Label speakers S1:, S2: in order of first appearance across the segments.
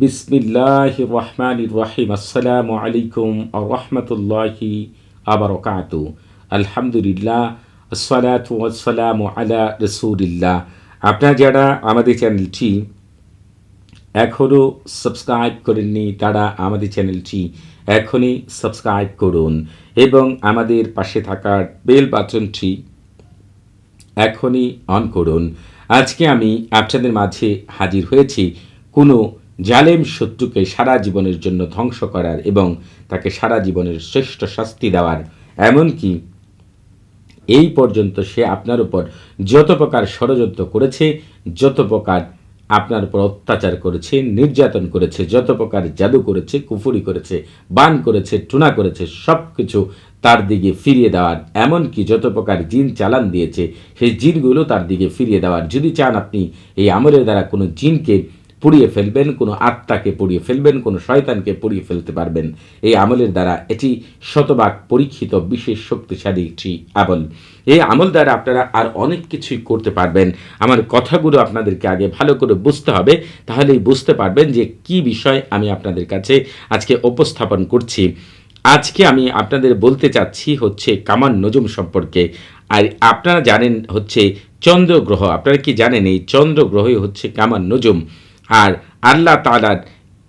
S1: বিসমিল্লাহির রহমানির রহিম। আসসালামু আলাইকুম ওয়া রাহমাতুল্লাহি ওয়া বারাকাতুহু। আলহামদুলিল্লাহ, আসসালাতু ওয়াসসালামু আলা রাসূলিল্লাহ। আপনারা যারা আমাদের চ্যানেলটি এখনও সাবস্ক্রাইব করেননি তারা আমাদের চ্যানেলটি এখনই সাবস্ক্রাইব করুন এবং আমাদের পাশে থাকার বেল বাটনটি এখনই অন করুন। আজকে আমি আপনাদের মাঝে হাজির হয়েছি কোনো জালেম শত্রুকে সারা জীবনের জন্য ধ্বংস করার এবং তাকে সারা জীবনের শ্রেষ্ঠ শাস্তি দেওয়ার। এমনকি এই পর্যন্ত সে আপনার উপর যত প্রকার ষড়যন্ত্র করেছে, যত প্রকার আপনার উপর অত্যাচার করেছে, নির্যাতন করেছে, যত প্রকার জাদু করেছে, কুফুরি করেছে, বান করেছে, টুনা করেছে, সব কিছু তার দিকে ফিরিয়ে দেওয়ার। এমনকি যত প্রকার জিন চালান দিয়েছে সেই জিনগুলো তার দিকে ফিরিয়ে দেওয়ার। যদি চান আপনি এই আমলের দ্বারা কোনো জিনকে পুড়িয়ে ফেলবেন, কোনো আত্মাকে পুড়িয়ে ফেলবেন, কোনো শয়তানকে পুড়িয়ে ফেলতে পারবেন এই আমলের দ্বারা। এটি শতভাগ পরীক্ষিত বিশেষ শক্তিশালী একটি আমল। এই আমল দ্বারা আপনারা আর অনেক কিছুই করতে পারবেন। আমার কথাগুলো আপনাদেরকে আগে ভালো করে বুঝতে হবে, তাহলেই বুঝতে পারবেন যে কি বিষয় আমি আপনাদের কাছে আজকে উপস্থাপন করছি। আজকে আমি আপনাদের বলতে চাচ্ছি হচ্ছে কামার নজুম সম্পর্কে। আর আপনারা জানেন হচ্ছে চন্দ্রগ্রহ। আপনারা কি জানেন এই চন্দ্রগ্রহই হচ্ছে কামার নজুম। আর আল্লাহ তাআলার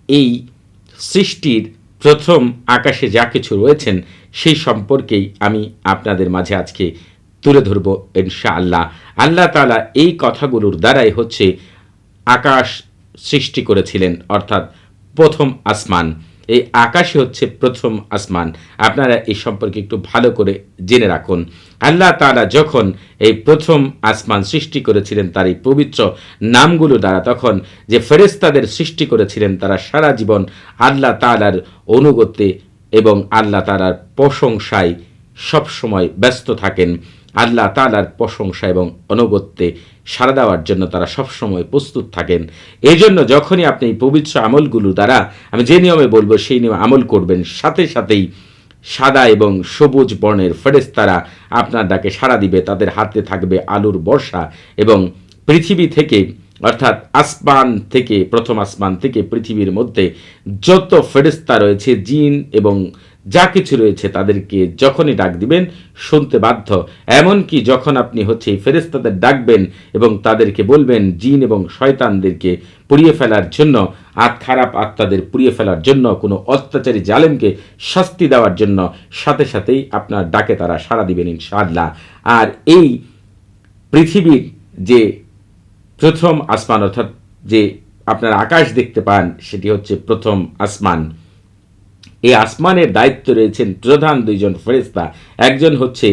S1: এই সৃষ্টির প্রথম আকাশে যা কিছু রয়েছেন সেই সম্পর্কেই আমি আপনাদের মাঝে আজকে তুলে ধরব ইনশাআল্লাহ। আল্লাহ তাআলা এই কথাগুলোর দ্বারাই হচ্ছে আকাশ সৃষ্টি করেছিলেন, অর্থাৎ প্রথম আসমান। এই আকাশে হচ্ছে প্রথম আসমান। আপনারা এই সম্পর্কে একটু ভালো করে জেনে রাখুন। আল্লাহ তাআলা যখন এই প্রথম আসমান সৃষ্টি করেছিলেন তার এই পবিত্র নামগুলো দ্বারা, তখন যে ফেরেশতাদের সৃষ্টি করেছিলেন তারা সারা জীবন আল্লাহ তাআলার অনুগত্যে এবং আল্লাহ তাআলার প্রশংসায় সবসময় ব্যস্ত থাকেন। আল্লাহ তাআলার প্রশংসা এবং অনুগত্যে সাড়া দেওয়ার জন্য তারা সবসময় প্রস্তুত থাকেন। এই জন্য যখনই আপনি এই পবিত্র আমলগুলো দ্বারা, আমি যে নিয়মে বলবো সেই নিয়মে আমল করবেন, সাথে সাথেই সাদা এবং সবুজ বর্ণের ফেরেশতারা আপনার ডাকে সাড়া দিবে। তাদের হাতে থাকবে আলোর বর্ষা এবং পৃথিবী থেকে, অর্থাৎ আসমান থেকে, প্রথম আসমান থেকে পৃথিবীর মধ্যে যত ফেরেশতা রয়েছে, জিন এবং যা কিছু রয়েছে তাদেরকে যখনই ডাক দিবেন শুনতে বাধ্য। এমনকি যখন আপনি হচ্ছে এই ফেরেশতাদের ডাকবেন এবং তাদেরকে বলবেন জিন এবং শয়তানদেরকে পুড়িয়ে ফেলার জন্য, খারাপ আত্মাদের পুড়িয়ে ফেলার জন্য, কোনো অত্যাচারী জালেমকে শাস্তি দেওয়ার জন্য, সাথে সাথেই আপনার ডাকে তারা সাড়া দিবেন ইনশাআল্লাহ। আর এই পৃথিবীর যে প্রথম আসমান, অর্থাৎ যে আপনার আকাশ দেখতে পান সেটি হচ্ছে প্রথম আসমান। এই আসমানের দায়িত্ব রয়েছেন প্রধান দুইজন ফেরেশতা। একজন হচ্ছে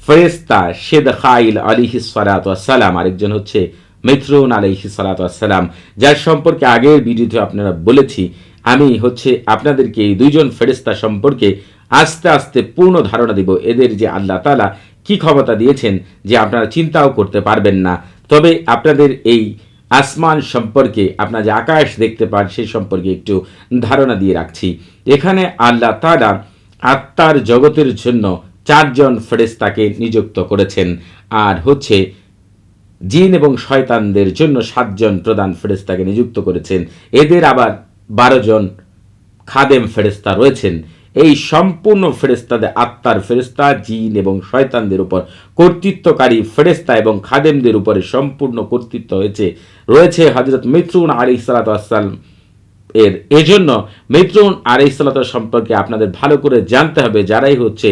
S1: ফেরেশতা শেদখাইল আলাইহিস সালাতু ওয়াস সালাম, আরেকজন হচ্ছে মিথরুন আলাইহিস সালাতু ওয়াস সালাম, যার সম্পর্কে আগের ভিডিওতে আপনারা বলেছি। আমি হচ্ছে আপনাদেরকে এই দুইজন ফেরেশতা সম্পর্কে আস্তে আস্তে পূর্ণ ধারণা দিব। এদের যে আল্লাহ তাআলা কি ক্ষমতা দিয়েছেন যে আপনারা চিন্তাও করতে পারবেন না। তবে আপনাদের এই আসমান সম্পর্কে, আপনারা যে আকাশ দেখতে পান সেই সম্পর্কে একটু ধারণা দিয়ে রাখছি। এখানে আল্লাহ তাআলা আত্মার জগতের জন্য 4 জন ফেরেশতাকে নিযুক্ত করেছেন, আর হচ্ছে জিন এবং শয়তানদের জন্য 7 জন প্রধান ফেরেশতাকে নিযুক্ত করেছেন। এদের আবার 12 জন খাদেম ফেরেশতা রয়েছেন। এই সম্পূর্ণ ফেরেশতাদের, আত্মার ফেরেশতা, জিন এবং শয়তানদের উপর কর্তৃত্বকারী ফেরেশতা এবং খাদেমদের উপরে সম্পূর্ণ কর্তৃত্ব রয়েছে হযরত মিথরুন আলাইহিস সালাতু ওয়াস সালাম এর। এজন্য মিথরুন আলাইহিস সালাতু সম্পর্কে আপনাদের ভালো করে জানতে হবে, যারাই হচ্ছে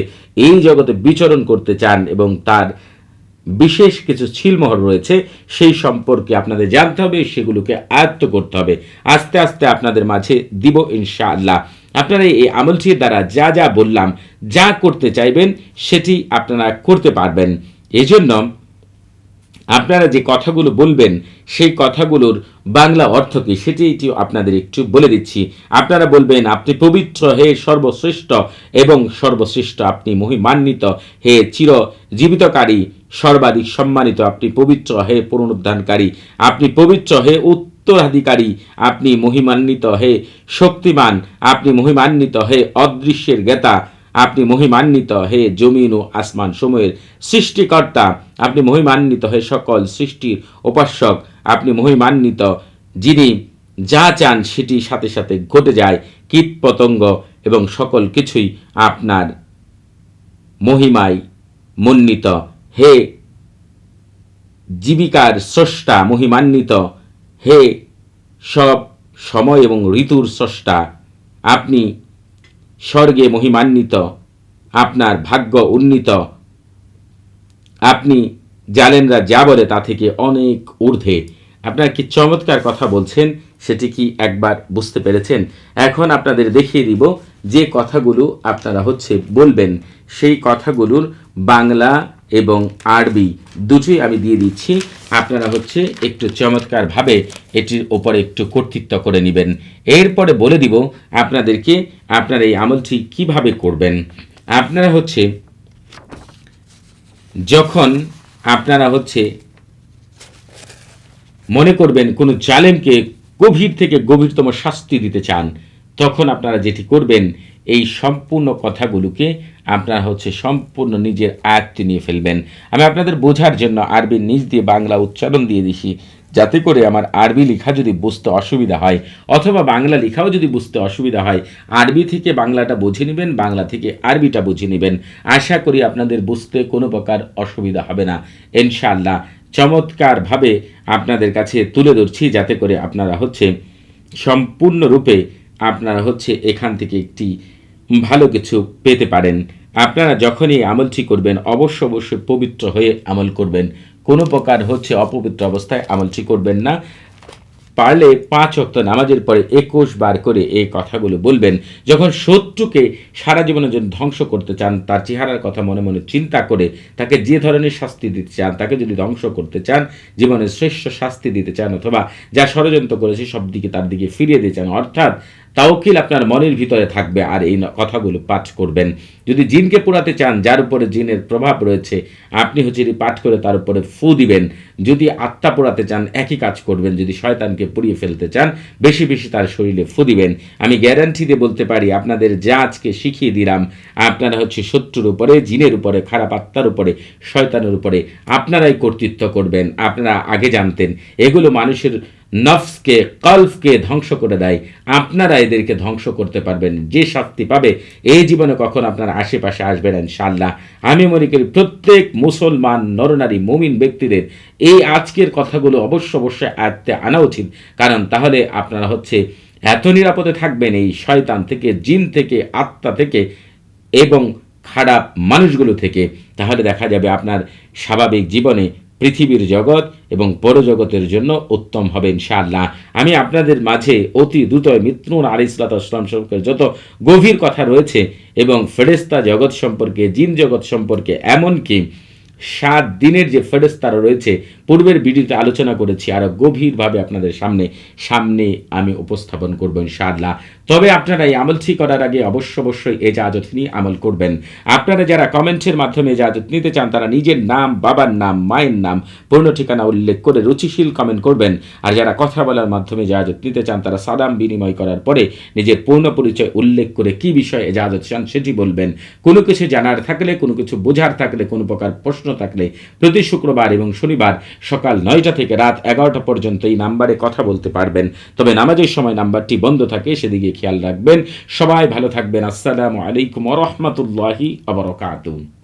S1: এই জগতে বিচরণ করতে চান এবং তার বিশেষ কিছু ছিলমোহর রয়েছে সেই সম্পর্কে আপনাদের জানতে হবে, সেগুলোকে আয়ত্ত করতে হবে। আস্তে আস্তে আপনাদের মাঝে দিব ইনশাআল্লাহ। আপনারা এই আমলটির দ্বারা যা যা বললাম, যা করতে চাইবেন সেটি আপনারা করতে পারবেন। এজন্য আপনারা যে কথাগুলো বলবেন সেই কথাগুলোর বাংলা অর্থ কি সেটি আপনাদের একটু বলে দিচ্ছি। আপনারা বলবেন, আপনি পবিত্র হে সর্বশ্রেষ্ঠ এবং সর্বশ্রেষ্ঠ, আপনি মহিমান্বিত হে চির জীবিতকারী, সর্বাধিক সম্মানিত, আপনি পবিত্র হে পুনরুদ্ধারকারী, আপনি পবিত্র হে উত্তরাধিকারী, আপনি মহিমান্বিত হে শক্তিমান, আপনি মহিমান্বিত হে অদৃশ্যের জ্ঞাতা, আপনি মহিমান্বিত হে জমিন ও আসমান সমূহের সৃষ্টিকর্তা, আপনি মহিমান্বিত হে সকল সৃষ্টির উপাস্যক, আপনি মহিমান্বিত যিনি যা চান সেটি সাথে সাথে ঘটে যায়। কীট পতঙ্গ এবং সকল কিছুই আপনার মহিমায় মণ্ডিত। হে জীবিকার স্রষ্টা মহিমান্বিত, হে সব সময় এবং ঋতুর স্রষ্টা, আপনি স্বর্গে মহিমান্বিত, আপনার ভাগ্য উন্নীত, আপনি জালেনরা যা বলে তা থেকে অনেক ঊর্ধ্বে। আপনারা কি চমৎকার কথা বলছেন, সেটি কি একবার বুঝতে পেরেছেন? এখন আপনাদের দেখিয়ে দিব যে কথাগুলো আপনারা বলবেন, সেই কথাগুলোর বাংলা এবং আরবি দুটোই আমি দিয়ে দিচ্ছি। আপনারা একটু চমৎকারভাবে এটির ওপরে একটু কর্তৃত্ব করে নেবেন। এরপরে বলে দিব আপনাদেরকে আপনারা এই আমলটি কিভাবে করবেন। আপনারা যখন আপনারা মনে করবেন কোনো জালেমকে গভীর থেকে গভীরতম শাস্তি দিতে চান, তখন আপনারা যেটি করবেন, এই সম্পূর্ণ কথাগুলোকে আপনারা সম্পূর্ণ নিজের আয়ত্তে নিয়ে ফেলবেন। আমি আপনাদের বোঝার জন্য আরবির নিজ দিয়ে বাংলা উচ্চারণ দিয়ে দিছি, যাতে করে আমার আরবি লেখা যদি বুঝতে অসুবিধা হয় অথবা বাংলা লেখাও যদি বুঝতে অসুবিধা হয়, আরবি থেকে বাংলাটা বুঝে নেবেন, বাংলা থেকে আরবিটা বুঝে নেবেন। আশা করি আপনাদের বুঝতে কোনো প্রকার অসুবিধা হবে না ইনশাআল্লাহ। চমৎকারভাবে আপনাদের কাছে তুলে ধরছি, যাতে করে আপনারা সম্পূর্ণরূপে আপনারা এখান থেকে একটি ভালো কিছু পেতে পারেন। আপনারা যখনই আমলটি করবেন অবশ্যই পবিত্র হয়ে আমল করবেন। কোনো প্রকার অপবিত্র অবস্থায় আমলটি করবেন না। পারলে 5 ওয়াক্ত নামাজের পরে 21 বার করে এই কথাগুলো বলবেন। যখন শত্রুকে সারা জীবনের জন্য ধ্বংস করতে চান, তার চেহারার কথা মনে মনে চিন্তা করে তাকে যে ধরনের শাস্তি দিতে চান, তাকে যদি ধ্বংস করতে চান, জীবনের শ্রেষ্ঠ শাস্তি দিতে চান, অথবা যা ষড়যন্ত্র করেছে সব দিকে তার দিকে ফিরিয়ে দিতে চান, অর্থাৎ তাওকিল আপনার মনের ভিতরে থাকবে আর এই কথাগুলো পাঠ করবেন। যদি জিনকে পোড়াতে চান, যার উপরে জিনের প্রভাব রয়েছে, আপনি এটি পাঠ করে তার উপরে ফু দিবেন। যদি আত্মা পোড়াতে চান, একই কাজ করবেন। যদি শয়তানকে পুড়িয়ে ফেলতে চান, বেশি বেশি তার শরীরে ফু দিবেন। আমি গ্যারান্টি দিয়ে বলতে পারি, আপনাদের যা আজকে শিখিয়ে দিলাম, আপনারা শত্রুর উপরে, জিনের উপরে, খারাপ আত্মার উপরে, শয়তানের উপরে আপনারাই কর্তৃত্ব করবেন। আপনারা আগে জানতেন এগুলো মানুষের নফসকে, কলফকে ধ্বংস করে দেয়। আপনারা এদেরকে ধ্বংস করতে পারবেন। যে শাস্তি পাবে এই জীবনে কখন আপনার আশেপাশে আসবেন ইনশাআল্লাহ। আমি মনে করি প্রত্যেক মুসলমান নরনারী মুমিন ব্যক্তিদের এই আজকের কথাগুলো অবশ্যই আয়ত্তে আনা উচিত। কারণ তাহলে আপনারা এত নিরাপদে থাকবেন এই শয়তান থেকে, জিন থেকে, আত্মা থেকে এবং খারাপ মানুষগুলো থেকে। তাহলে দেখা যাবে আপনার স্বাভাবিক জীবনে পৃথিবীর জগৎ এবং পরজগতের জন্য উত্তম হবে ইনশাআল্লাহ। আমি আপনাদের মাঝে অতি দ্রুত মিত্রুন আলাইহিসসালাম সম্পর্কে যত গভীর কথা রয়েছে এবং ফেরেশতা জগৎ সম্পর্কে, জিন জগৎ সম্পর্কে, এমনকি 7 দিনের যে ফেরেশতারা রয়েছে, পূর্বের ভিডিওতে আলোচনা করেছি, আরও গভীরভাবে আপনাদের সামনে আমি উপস্থাপন করব ইনশাআল্লাহ। তবে আপনারা এই আমলটি করার আগে অবশ্যই এজাজত নিয়ে আমল করবেন। আপনারা যারা কমেন্টের মাধ্যমে এজাজত নিতে চান, তারা নিজের নাম, বাবার নাম, মায়ের নাম, পূর্ণ ঠিকানা উল্লেখ করে রুচিশীল কমেন্ট করবেন। আর যারা কথা বলার মাধ্যমে এজাজত নিতে চান, তারা সালাম বিনিময় করার পরে নিজের পূর্ণ পরিচয় উল্লেখ করে কী বিষয়ে এজাজত চান সেটি বলবেন। কোনো কিছু জানার থাকলে, কোনো কিছু বোঝার থাকলে, কোনো প্রকার প্রশ্ন থাকলে প্রতি শুক্রবার এবং শনিবার সকাল 9টা থেকে রাত 11টা পর্যন্ত এই নাম্বারে কথা বলতে পারবেন। তবে নামাজের সময় নাম্বারটি বন্ধ থাকে, সেদিকে খেয়াল রাখবেন। সবাই ভালো থাকবেন। আসসালামু আলাইকুম ওয়া রাহমাতুল্লাহি ওয়া বারাকাতুহু।